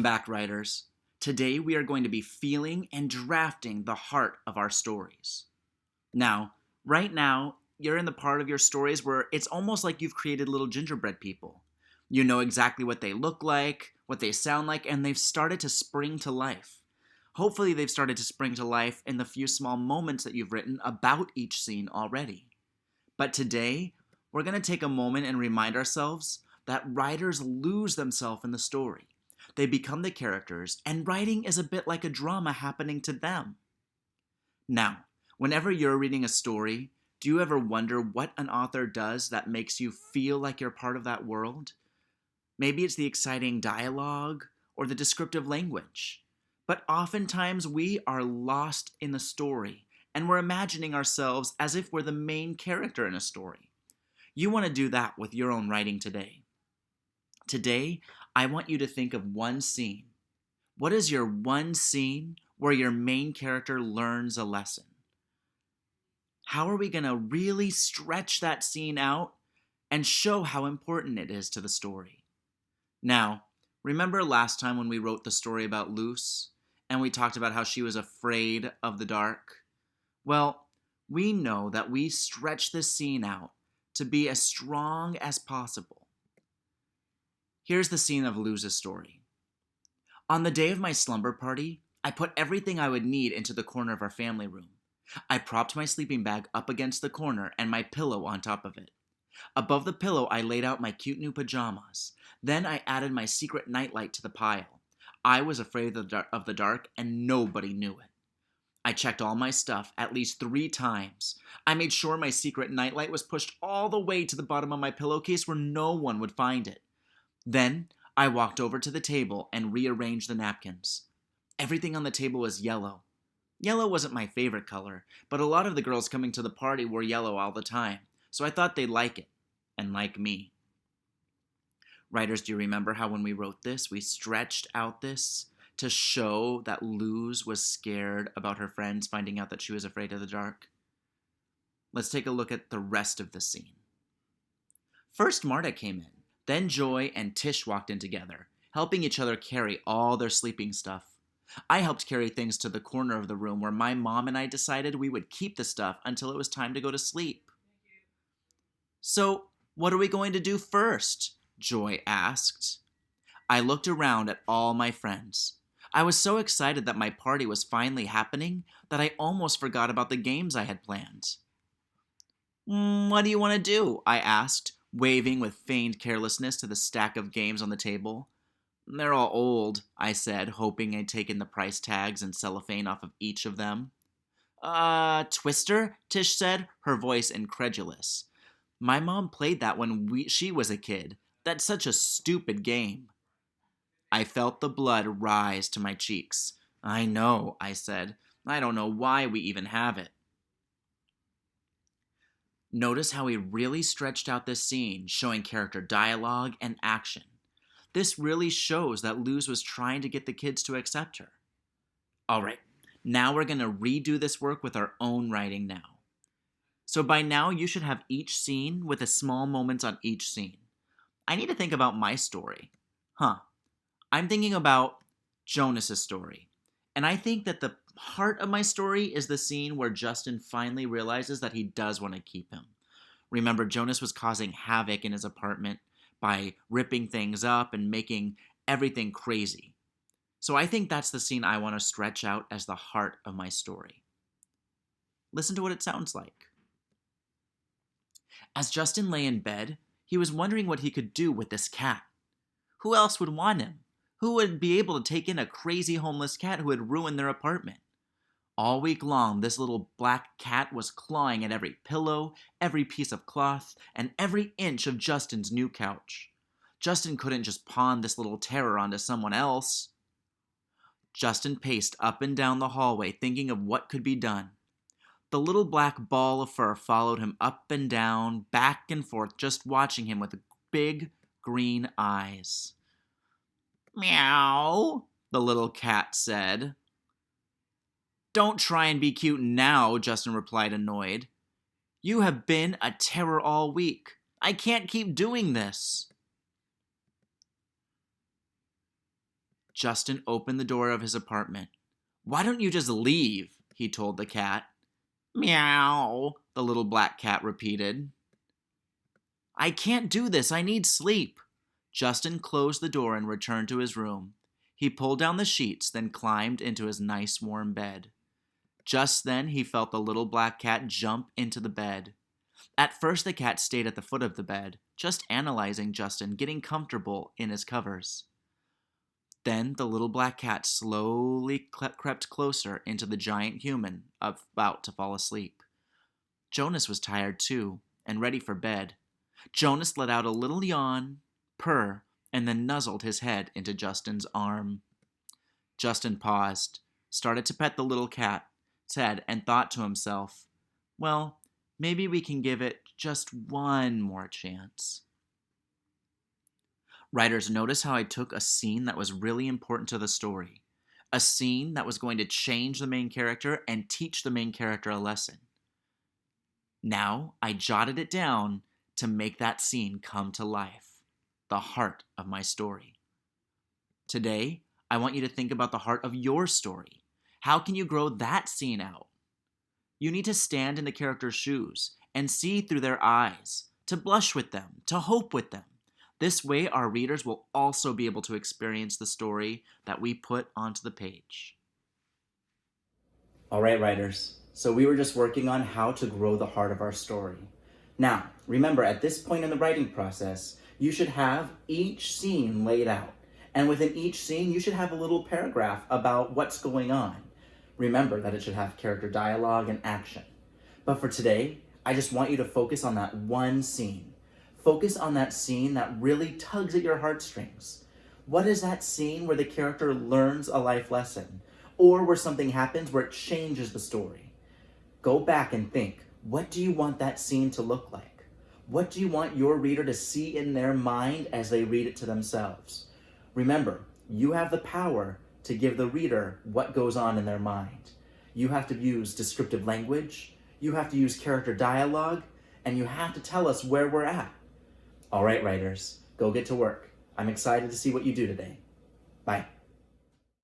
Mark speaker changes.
Speaker 1: Welcome back, writers. Today we are going to be feeling and drafting the heart of our stories. Now, right now, you're in the part of your stories where it's almost like you've created little gingerbread people. You know exactly what they look like, what they sound like, and they've started to spring to life. Hopefully, they've started to spring to life in the few small moments that you've written about each scene already. But today, we're going to take a moment and remind ourselves that writers lose themselves in the story. They become the characters, and writing is a bit like a drama happening to them. Now, whenever you're reading a story, do you ever wonder what an author does that makes you feel like you're part of that world? Maybe it's the exciting dialogue or the descriptive language. But oftentimes we are lost in the story, and we're imagining ourselves as if we're the main character in a story. You want to do that with your own writing today. Today, I want you to think of one scene. What is your one scene where your main character learns a lesson? How are we going to really stretch that scene out and show how important it is to the story? Now, remember last time when we wrote the story about Luce and we talked about how she was afraid of the dark? Well, we know that we stretch this scene out to be as strong as possible. Here's the scene of Luce's story. On the day of my slumber party, I put everything I would need into the corner of our family room. I propped my sleeping bag up against the corner and my pillow on top of it. Above the pillow, I laid out my cute new pajamas. Then I added my secret nightlight to the pile. I was afraid of the dark, and nobody knew it. I checked all my stuff at least 3 times. I made sure my secret nightlight was pushed all the way to the bottom of my pillowcase where no one would find it. Then I walked over to the table and rearranged the napkins. Everything on the table was yellow. Yellow wasn't my favorite color, but a lot of the girls coming to the party wore yellow all the time, so I thought they'd like it, and like me. Writers, do you remember how when we wrote this, we stretched out this to show that Luz was scared about her friends finding out that she was afraid of the dark? Let's take a look at the rest of the scene. First, Marta came in. Then Joy and Tish walked in together, helping each other carry all their sleeping stuff. I helped carry things to the corner of the room where my mom and I decided we would keep the stuff until it was time to go to sleep. So, what are we going to do first? Joy asked. I looked around at all my friends. I was so excited that my party was finally happening that I almost forgot about the games I had planned. What do you want to do? I asked, waving with feigned carelessness to the stack of games on the table. They're all old, I said, hoping I'd taken the price tags and cellophane off of each of them. Twister? Tish said, her voice incredulous. My mom played that when she was a kid. That's such a stupid game. I felt the blood rise to my cheeks. I know, I said. I don't know why we even have it. Notice how he really stretched out this scene, showing character dialogue and action. This really shows that Luz was trying to get the kids to accept her. Alright, now we're going to redo this work with our own writing now. So by now you should have each scene with a small moments on each scene. I need to think about my story. I'm thinking about Jonas's story. And I think that the heart of my story is the scene where Justin finally realizes that he does want to keep him. Remember, Jonas was causing havoc in his apartment by ripping things up and making everything crazy. So I think that's the scene I want to stretch out as the heart of my story. Listen to what it sounds like. As Justin lay in bed, he was wondering what he could do with this cat. Who else would want him? Who would be able to take in a crazy homeless cat who had ruined their apartment? All week long, this little black cat was clawing at every pillow, every piece of cloth, and every inch of Justin's new couch. Justin couldn't just pawn this little terror onto someone else. Justin paced up and down the hallway, thinking of what could be done. The little black ball of fur followed him up and down, back and forth, just watching him with big green eyes. Meow, the little cat said. Don't try and be cute now, Justin replied, annoyed. You have been a terror all week. I can't keep doing this. Justin opened the door of his apartment. "Why don't you just leave?" he told the cat. "Meow," the little black cat repeated. "I can't do this. I need sleep." Justin closed the door and returned to his room. He pulled down the sheets, then climbed into his nice warm bed. Just then, he felt the little black cat jump into the bed. At first, the cat stayed at the foot of the bed, just analyzing Justin, getting comfortable in his covers. Then the little black cat slowly crept closer into the giant human about to fall asleep. Jonas was tired too, and ready for bed. Jonas let out a little yawn, purr, and then nuzzled his head into Justin's arm. Justin paused, started to pet the little cat's head, and thought to himself, well, maybe we can give it just one more chance. Writers, notice how I took a scene that was really important to the story. A scene that was going to change the main character and teach the main character a lesson. Now, I jotted it down to make that scene come to life. The heart of my story. Today, I want you to think about the heart of your story. How can you grow that scene out? You need to stand in the character's shoes and see through their eyes, to blush with them, to hope with them. This way, our readers will also be able to experience the story that we put onto the page. All right, writers. So we were just working on how to grow the heart of our story. Now, remember, at this point in the writing process, you should have each scene laid out. And within each scene, you should have a little paragraph about what's going on. Remember that it should have character dialogue and action. But for today, I just want you to focus on that one scene. Focus on that scene that really tugs at your heartstrings. What is that scene where the character learns a life lesson? Or where something happens where it changes the story? Go back and think, what do you want that scene to look like? What do you want your reader to see in their mind as they read it to themselves? Remember, you have the power to give the reader what goes on in their mind. You have to use descriptive language, you have to use character dialogue, and you have to tell us where we're at. All right, writers, go get to work. I'm excited to see what you do today. Bye.